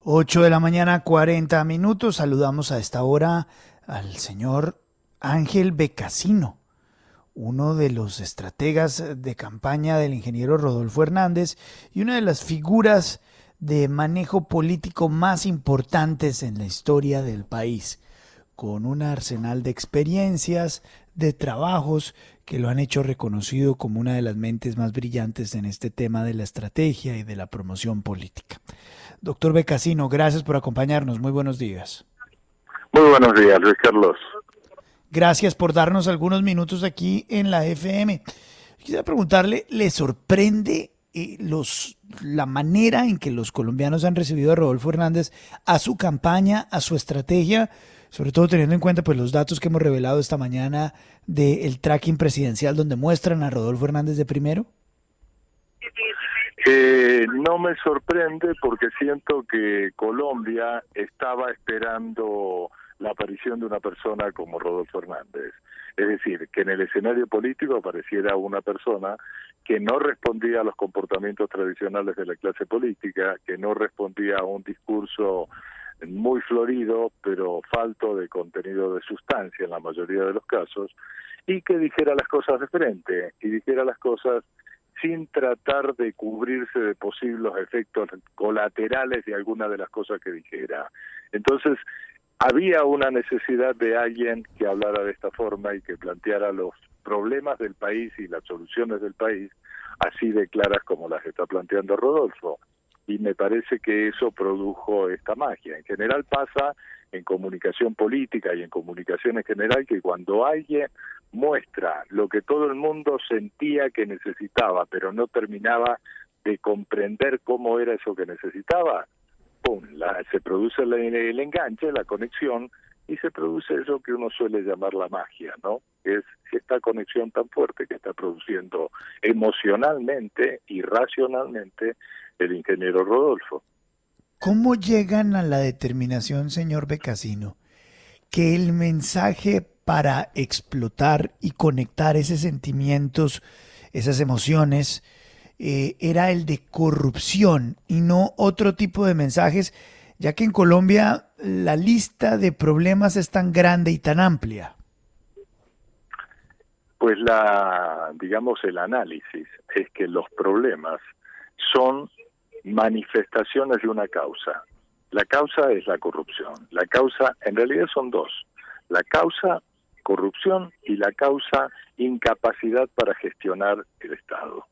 8 de la mañana, 40 minutos. Saludamos a esta hora al señor Ángel Becasino, uno de los estrategas de campaña del ingeniero Rodolfo Hernández y una de las figuras de manejo político más importantes en la historia del país, con un arsenal de experiencias, de trabajos que lo han hecho reconocido como una de las mentes más brillantes en este tema de la estrategia y de la promoción política. Doctor Becasino, gracias por acompañarnos. Muy buenos días. Muy buenos días, Luis Carlos. Gracias por darnos algunos minutos aquí en la FM. Quisiera preguntarle, ¿le sorprende la manera en que los colombianos han recibido a Rodolfo Hernández, a su campaña, a su estrategia, sobre todo teniendo en cuenta pues los datos que hemos revelado esta mañana del tracking presidencial donde muestran a Rodolfo Hernández de primero? No me sorprende porque siento que Colombia estaba esperando la aparición de una persona como Rodolfo Hernández. Es decir, que en el escenario político apareciera una persona que no respondía a los comportamientos tradicionales de la clase política, que no respondía a un discurso muy florido, pero falto de contenido de sustancia en la mayoría de los casos, y que dijera las cosas de frente, y dijera las cosas sin tratar de cubrirse de posibles efectos colaterales de alguna de las cosas que dijera. Entonces, había una necesidad de alguien que hablara de esta forma y que planteara los problemas del país y las soluciones del país así de claras como las está planteando Rodolfo. Y me parece que eso produjo esta magia. En general pasa en comunicación política y en comunicación en general que cuando alguien muestra lo que todo el mundo sentía que necesitaba, pero no terminaba de comprender cómo era eso que necesitaba, ¡pum! Se produce el enganche, la conexión, y se produce eso que uno suele llamar la magia, ¿no? Es esta conexión tan fuerte que está produciendo emocionalmente y racionalmente el ingeniero Rodolfo. ¿Cómo llegan a la determinación, señor Becasino, que el mensaje para explotar y conectar esos sentimientos, esas emociones, era el de corrupción y no otro tipo de mensajes, ya que en Colombia la lista de problemas es tan grande y tan amplia? Pues digamos, el análisis es que los problemas son manifestaciones de una causa. La causa es la corrupción. La causa, en realidad son dos. La causa, corrupción, y la causa, incapacidad para gestionar el Estado.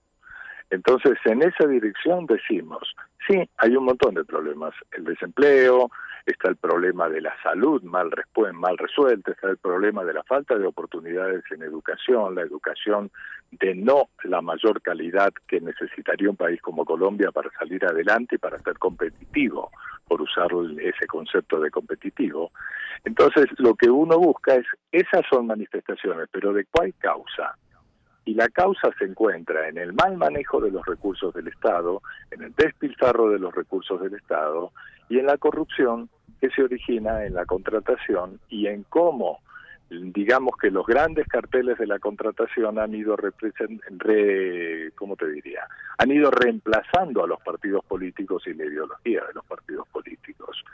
Entonces, en esa dirección decimos, sí, hay un montón de problemas. El desempleo, está el problema de la salud mal resuelta, está el problema de la falta de oportunidades en educación, la educación de no la mayor calidad que necesitaría un país como Colombia para salir adelante y para ser competitivo, por usar ese concepto de competitivo. Entonces, lo que uno busca es, esas son manifestaciones, pero ¿de cuál causa? Y la causa se encuentra en el mal manejo de los recursos del Estado, en el despilfarro de los recursos del Estado y en la corrupción que se origina en la contratación y en cómo, digamos que los grandes carteles de la contratación han ido ¿cómo te diría? Han ido reemplazando a los partidos políticos y la ideología de los partidos políticos.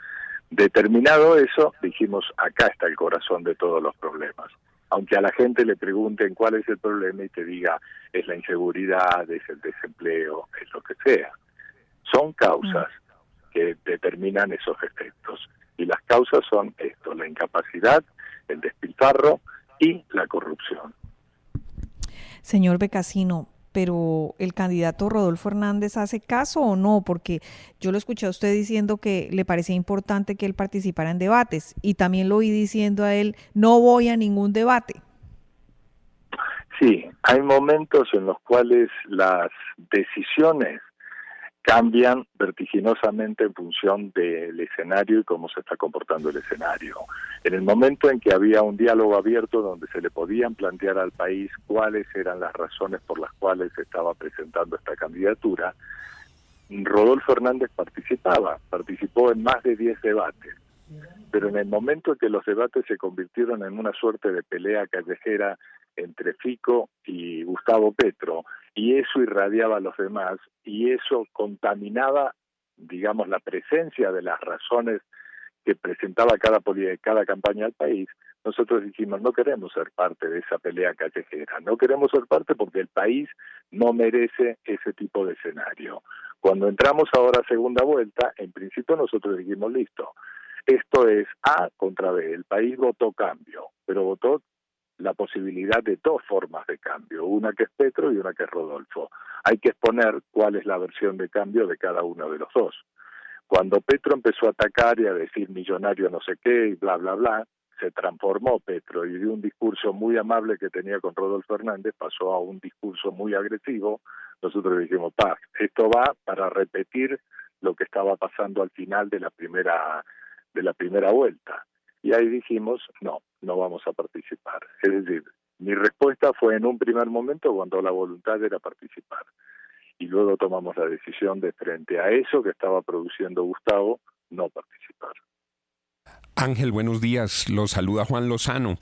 Determinado eso, dijimos, acá está el corazón de todos los problemas. Aunque a la gente le pregunten cuál es el problema y te diga, es la inseguridad, es el desempleo, es lo que sea. Son causas que determinan esos efectos. Y las causas son esto, la incapacidad, el despilfarro y la corrupción. Señor Becasino, pero ¿el candidato Rodolfo Hernández hace caso o no? Porque yo lo escuché a usted diciendo que le parecía importante que él participara en debates y también lo oí diciendo a él, no voy a ningún debate. Sí, hay momentos en los cuales las decisiones cambian vertiginosamente en función del escenario y cómo se está comportando el escenario. En el momento en que había un diálogo abierto donde se le podían plantear al país cuáles eran las razones por las cuales se estaba presentando esta candidatura, Rodolfo Hernández participó en más de 10 debates, pero en el momento en que los debates se convirtieron en una suerte de pelea callejera entre Fico y Gustavo Petro, y eso irradiaba a los demás, y eso contaminaba digamos, la presencia de las razones que presentaba cada campaña al país, nosotros dijimos, no queremos ser parte de esa pelea callejera, no queremos ser parte porque el país no merece ese tipo de escenario. Cuando entramos ahora a segunda vuelta, en principio nosotros dijimos, listo, esto es A contra B, el país votó cambio, pero votó la posibilidad de dos formas de cambio, una que es Petro y una que es Rodolfo. Hay que exponer cuál es la versión de cambio de cada uno de los dos. Cuando Petro empezó a atacar y a decir millonario no sé qué y bla, bla, bla, se transformó Petro y de un discurso muy amable que tenía con Rodolfo Hernández pasó a un discurso muy agresivo. Nosotros dijimos, paz, esto va para repetir lo que estaba pasando al final de la primera vuelta. Y ahí dijimos, no vamos a participar. Es decir, mi respuesta fue en un primer momento cuando la voluntad era participar. Y luego tomamos la decisión de, frente a eso que estaba produciendo Gustavo, no participar. Ángel, buenos días. Lo saluda Juan Lozano.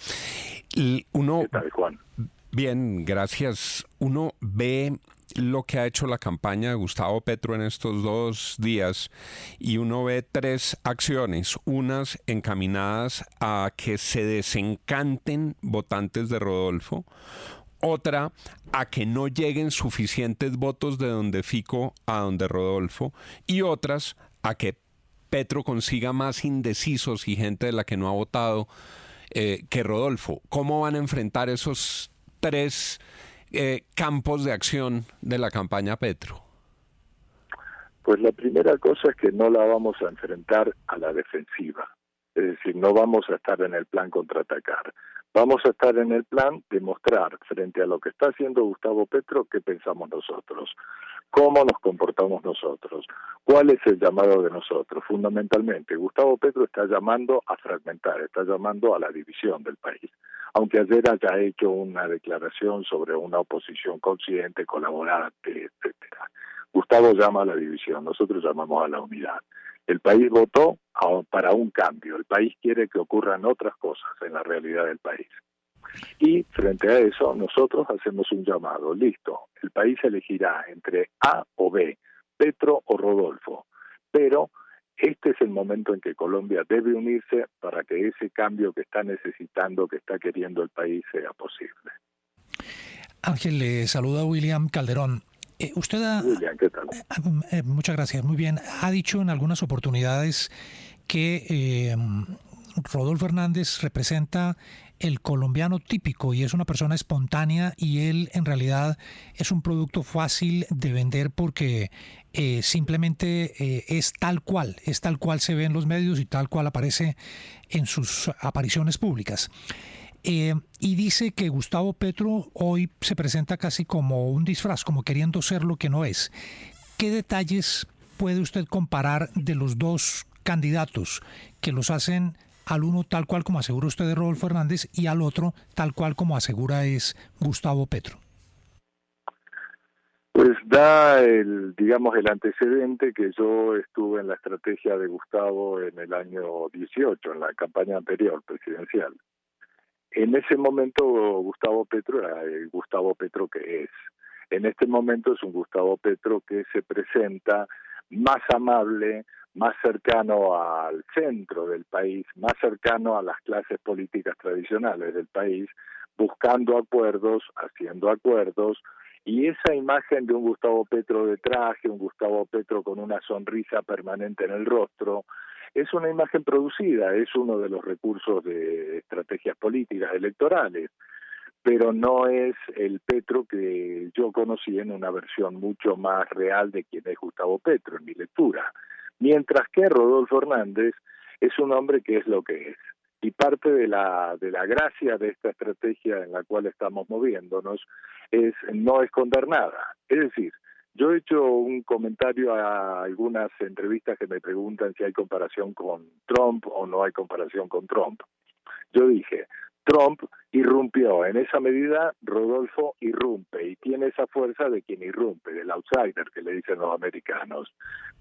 ¿Qué tal, Juan? Bien, gracias. Uno ve lo que ha hecho la campaña de Gustavo Petro en estos 2 días y uno ve 3 acciones, unas encaminadas a que se desencanten votantes de Rodolfo, otra a que no lleguen suficientes votos de donde Fico a donde Rodolfo y otras a que Petro consiga más indecisos y gente de la que no ha votado que Rodolfo. ¿Cómo van a enfrentar esos 3 campos de acción de la campaña Petro? Pues la primera cosa es que no la vamos a enfrentar a la defensiva. Es decir, no vamos a estar en el plan contraatacar. Vamos a estar en el plan de mostrar frente a lo que está haciendo Gustavo Petro qué pensamos nosotros, cómo nos comportamos nosotros, cuál es el llamado de nosotros. Fundamentalmente, Gustavo Petro está llamando a fragmentar, está llamando a la división del país. Aunque ayer haya hecho una declaración sobre una oposición consciente, colaborante, etcétera. Gustavo llama a la división, nosotros llamamos a la unidad. El país votó para un cambio, el país quiere que ocurran otras cosas en la realidad del país. Y frente a eso, nosotros hacemos un llamado, listo, el país elegirá entre A o B, Petro o Rodolfo, pero este es el momento en que Colombia debe unirse para que ese cambio que está necesitando, que está queriendo el país, sea posible. Ángel, le saluda William Calderón. William, ¿qué tal? Muchas gracias, muy bien. Ha dicho en algunas oportunidades que Rodolfo Hernández representa el colombiano típico y es una persona espontánea y él en realidad es un producto fácil de vender porque simplemente es tal cual se ve en los medios y tal cual aparece en sus apariciones públicas. Y dice que Gustavo Petro hoy se presenta casi como un disfraz, como queriendo ser lo que no es. ¿Qué detalles puede usted comparar de los dos candidatos que los hacen al uno tal cual como asegura usted de Rodolfo Hernández y al otro tal cual como asegura es Gustavo Petro? Pues da el antecedente que yo estuve en la estrategia de Gustavo en el año 18, en la campaña anterior presidencial. En ese momento Gustavo Petro era el Gustavo Petro que es. En este momento es un Gustavo Petro que se presenta más amable, más cercano al centro del país, más cercano a las clases políticas tradicionales del país, buscando acuerdos, haciendo acuerdos, y esa imagen de un Gustavo Petro de traje, un Gustavo Petro con una sonrisa permanente en el rostro, es una imagen producida, es uno de los recursos de estrategias políticas electorales, pero no es el Petro que yo conocí en una versión mucho más real de quién es Gustavo Petro, en mi lectura. Mientras que Rodolfo Hernández es un hombre que es lo que es. Y parte de la gracia de esta estrategia en la cual estamos moviéndonos es no esconder nada. Es decir, yo he hecho un comentario a algunas entrevistas que me preguntan si hay comparación con Trump o no hay comparación con Trump. Yo dije, Trump irrumpió, en esa medida Rodolfo irrumpe y tiene esa fuerza de quien irrumpe, del outsider que le dicen los americanos.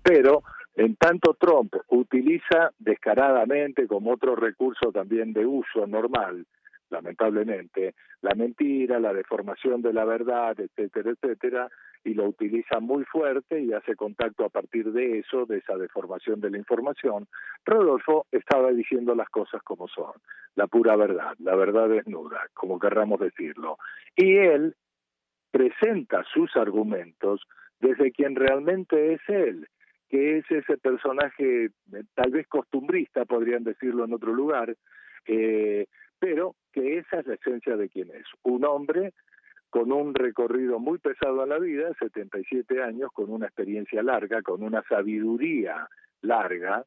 Pero en tanto Trump utiliza descaradamente como otro recurso también de uso normal, lamentablemente, la mentira, la deformación de la verdad, etcétera, etcétera, y lo utiliza muy fuerte y hace contacto a partir de eso, de esa deformación de la información. Rodolfo estaba diciendo las cosas como son, la pura verdad, la verdad desnuda, como querramos decirlo. Y él presenta sus argumentos desde quien realmente es él, que es ese personaje tal vez costumbrista, podrían decirlo en otro lugar, pero que esa es la esencia de quien es. Un hombre con un recorrido muy pesado en la vida, 77 años, con una experiencia larga, con una sabiduría larga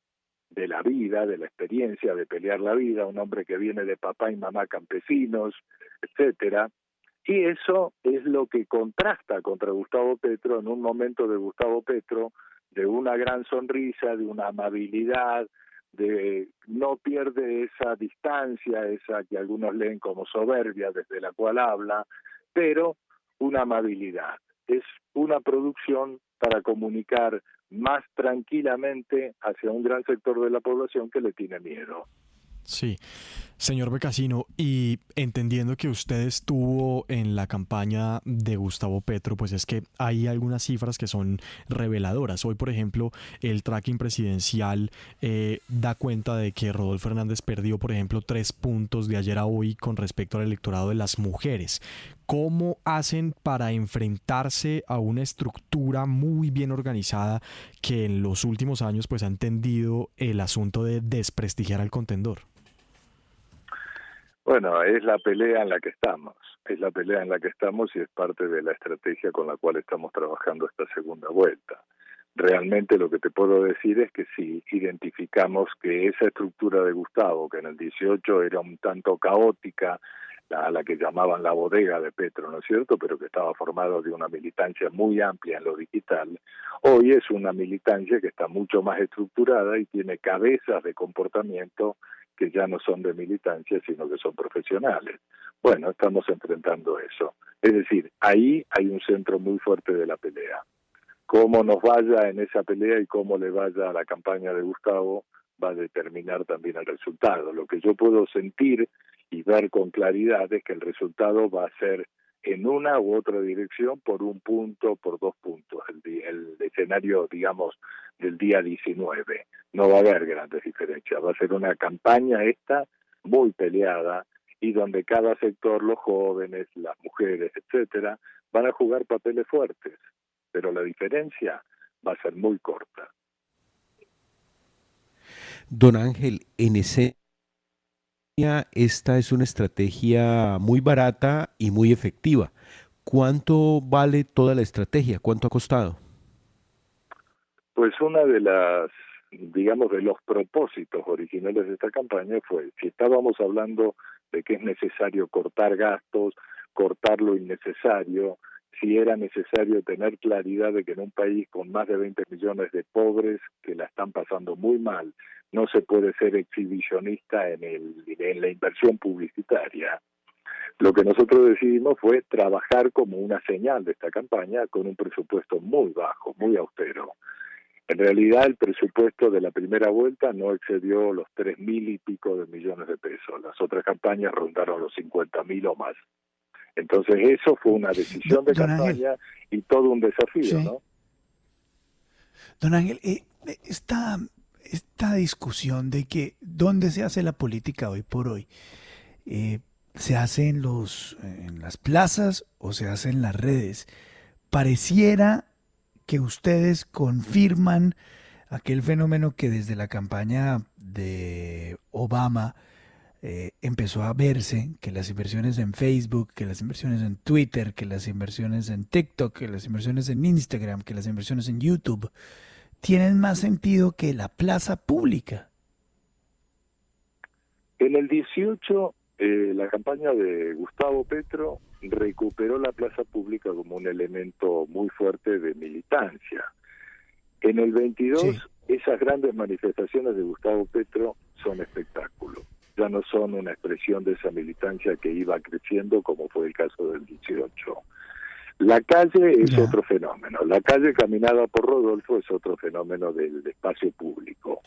de la vida, de la experiencia de pelear la vida, un hombre que viene de papá y mamá campesinos, etcétera. Y eso es lo que contrasta contra Gustavo Petro en un momento de Gustavo Petro, de una gran sonrisa, de una amabilidad, de no pierde esa distancia, esa que algunos leen como soberbia, desde la cual habla, pero una amabilidad. Es una producción para comunicar más tranquilamente hacia un gran sector de la población que le tiene miedo. Sí, señor Becassino, y entendiendo que usted estuvo en la campaña de Gustavo Petro, pues es que hay algunas cifras que son reveladoras. Hoy, por ejemplo, el tracking presidencial da cuenta de que Rodolfo Hernández perdió, por ejemplo, 3 puntos de ayer a hoy con respecto al electorado de las mujeres. ¿Cómo hacen para enfrentarse a una estructura muy bien organizada que en los últimos años pues ha entendido el asunto de desprestigiar al contendor? Bueno, es la pelea en la que estamos, y es parte de la estrategia con la cual estamos trabajando esta segunda vuelta. Realmente lo que te puedo decir es que sí identificamos que esa estructura de Gustavo, que en el 18 era un tanto caótica, a la que llamaban la bodega de Petro, ¿no es cierto?, pero que estaba formado de una militancia muy amplia en lo digital, hoy es una militancia que está mucho más estructurada y tiene cabezas de comportamiento que ya no son de militancia, sino que son profesionales. Bueno, estamos enfrentando eso. Es decir, ahí hay un centro muy fuerte de la pelea. Cómo nos vaya en esa pelea y cómo le vaya a la campaña de Gustavo va a determinar también el resultado. Lo que yo puedo sentir y ver con claridad es que el resultado va a ser en una u otra dirección por 1 punto, por 2 puntos, el escenario, digamos, del día 19. No va a haber grandes diferencias, va a ser una campaña esta muy peleada y donde cada sector, los jóvenes, las mujeres, etcétera, van a jugar papeles fuertes, pero la diferencia va a ser muy corta. Don Ángel, en ese esta es una estrategia muy barata y muy efectiva. ¿Cuánto vale toda la estrategia? ¿Cuánto ha costado? Pues una de las, digamos, de los propósitos originales de esta campaña fue, si estábamos hablando de que es necesario cortar gastos, cortar lo innecesario, si era necesario tener claridad de que en un país con más de 20 millones de pobres que la están pasando muy mal, no se puede ser exhibicionista en la inversión publicitaria. Lo que nosotros decidimos fue trabajar como una señal de esta campaña con un presupuesto muy bajo, muy austero. En realidad el presupuesto de la primera vuelta no excedió los 3.000 y pico de millones de pesos. Las otras campañas rondaron los 50.000 o más. Entonces eso fue una decisión de campaña Ángel, y todo un desafío, sí, ¿no? Don Ángel, esta discusión de que dónde se hace la política hoy por hoy, ¿se hace en las plazas o se hace en las redes? Pareciera que ustedes confirman aquel fenómeno que desde la campaña de Obama empezó a verse, que las inversiones en Facebook, que las inversiones en Twitter, que las inversiones en TikTok, que las inversiones en Instagram, que las inversiones en YouTube tienen más sentido que la plaza pública. En el 18, la campaña de Gustavo Petro recuperó la plaza pública como un elemento muy fuerte de militancia. En el 22, sí, esas grandes manifestaciones de Gustavo Petro son espectáculos. Ya no son una expresión de esa militancia que iba creciendo como fue el caso del 18. La calle es otro fenómeno. La calle caminada por Rodolfo es otro fenómeno del espacio público.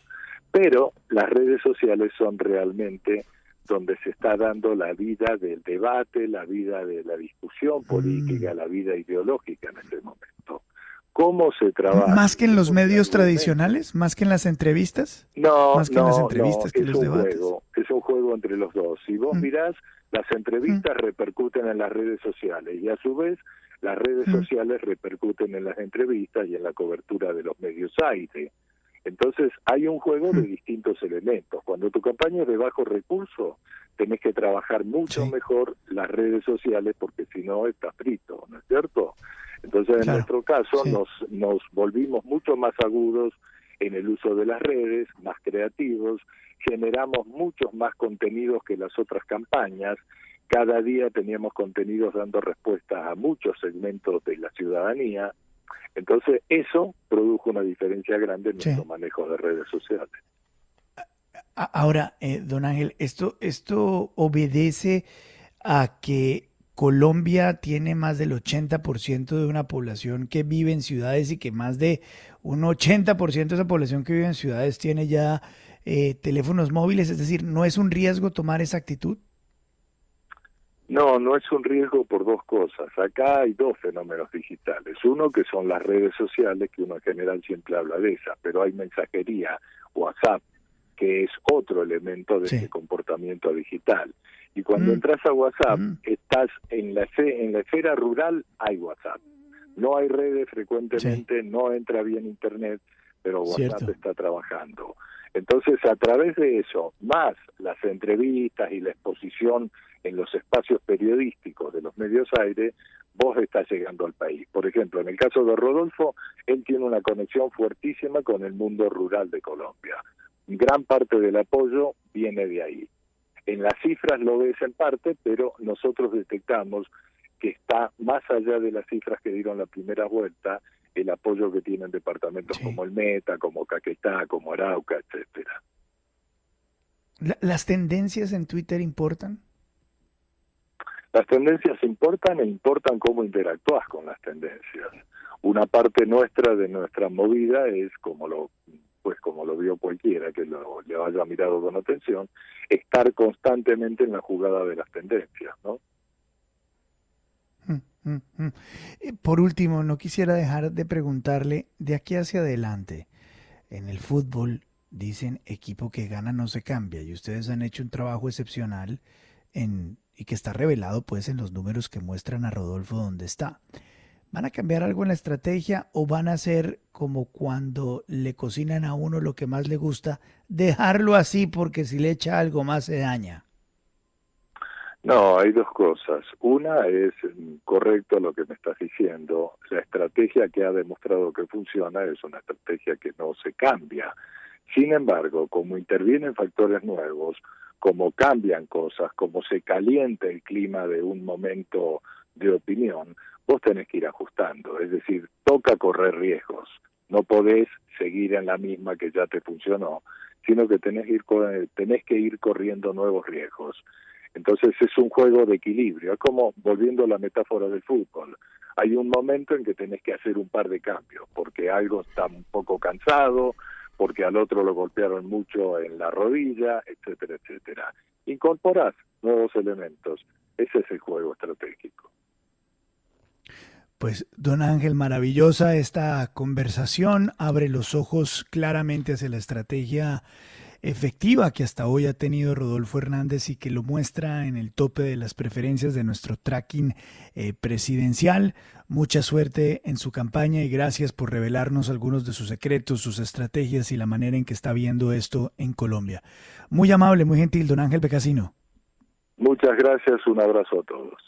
Pero las redes sociales son realmente donde se está dando la vida del debate, la vida de la discusión política, la vida ideológica en este momento. ¿Cómo se trabaja? ¿Más que en los medios tradicionales? ¿Más que en las entrevistas? No, ¿Más que en las entrevistas que es los un debates? juego, es un juego entre los dos. Si vos mirás, las entrevistas repercuten en las redes sociales y a su vez las redes sociales repercuten en las entrevistas y en la cobertura de los medios aire. Entonces hay un juego de distintos elementos. Cuando tu campaña es de bajo recurso, tenés que trabajar mucho mejor las redes sociales porque si no estás frito, ¿no es cierto? Entonces en nuestro caso nos volvimos mucho más agudos en el uso de las redes, más creativos, generamos muchos más contenidos que las otras campañas. Cada día teníamos contenidos dando respuestas a muchos segmentos de la ciudadanía. Entonces, eso produjo una diferencia grande en nuestro manejo de redes sociales. Ahora, don Ángel, esto obedece a que Colombia tiene más del 80% de una población que vive en ciudades y que más de un 80% de esa población que vive en ciudades tiene ya teléfonos móviles. Es decir, ¿no es un riesgo tomar esa actitud? No, no es un riesgo por dos cosas. Acá hay dos fenómenos digitales. Uno que son las redes sociales, que uno en general siempre habla de esas, pero hay mensajería, WhatsApp, que es otro elemento de ese comportamiento digital. Y cuando entras a WhatsApp, estás en la esfera rural, hay WhatsApp. No hay redes frecuentemente, no entra bien Internet, pero WhatsApp está trabajando. Entonces, a través de eso, más las entrevistas y la exposición en los espacios periodísticos de los medios aire, vos estás llegando al país. Por ejemplo, en el caso de Rodolfo, él tiene una conexión fuertísima con el mundo rural de Colombia. Gran parte del apoyo viene de ahí. En las cifras lo ves en parte, pero nosotros detectamos que está más allá de las cifras que dieron la primera vuelta, el apoyo que tienen departamentos como el Meta, como Caquetá, como Arauca, etcétera. ¿Las tendencias en Twitter importan? Las tendencias importan e importan cómo interactúas con las tendencias. Una parte nuestra de nuestra movida es, como lo vio cualquiera que le haya mirado con atención, estar constantemente en la jugada de las tendencias, ¿no? Por último, no quisiera dejar de preguntarle, de aquí hacia adelante, en el fútbol dicen equipo que gana no se cambia, y ustedes han hecho un trabajo excepcional y que está revelado pues en los números que muestran a Rodolfo donde está. ¿Van a cambiar algo en la estrategia o van a hacer como cuando le cocinan a uno lo que más le gusta, dejarlo así porque si le echa algo más se daña? No, hay dos cosas. Una es correcto lo que me estás diciendo. La estrategia que ha demostrado que funciona es una estrategia que no se cambia. Sin embargo, como intervienen factores nuevos, como cambian cosas, como se calienta el clima de un momento de opinión, vos tenés que ir ajustando. Es decir, toca correr riesgos. No podés seguir en la misma que ya te funcionó, sino que tenés que ir corriendo nuevos riesgos. Entonces es un juego de equilibrio, es como, volviendo a la metáfora del fútbol, hay un momento en que tenés que hacer un par de cambios, porque algo está un poco cansado, porque al otro lo golpearon mucho en la rodilla, etcétera, etcétera. Incorporás nuevos elementos, ese es el juego estratégico. Pues, don Ángel, maravillosa esta conversación, abre los ojos claramente hacia la estrategia efectiva que hasta hoy ha tenido Rodolfo Hernández y que lo muestra en el tope de las preferencias de nuestro tracking presidencial. Mucha suerte en su campaña y gracias por revelarnos algunos de sus secretos, sus estrategias y la manera en que está viendo esto en Colombia. Muy amable, muy gentil, don Ángel Becasino. Muchas gracias, un abrazo a todos.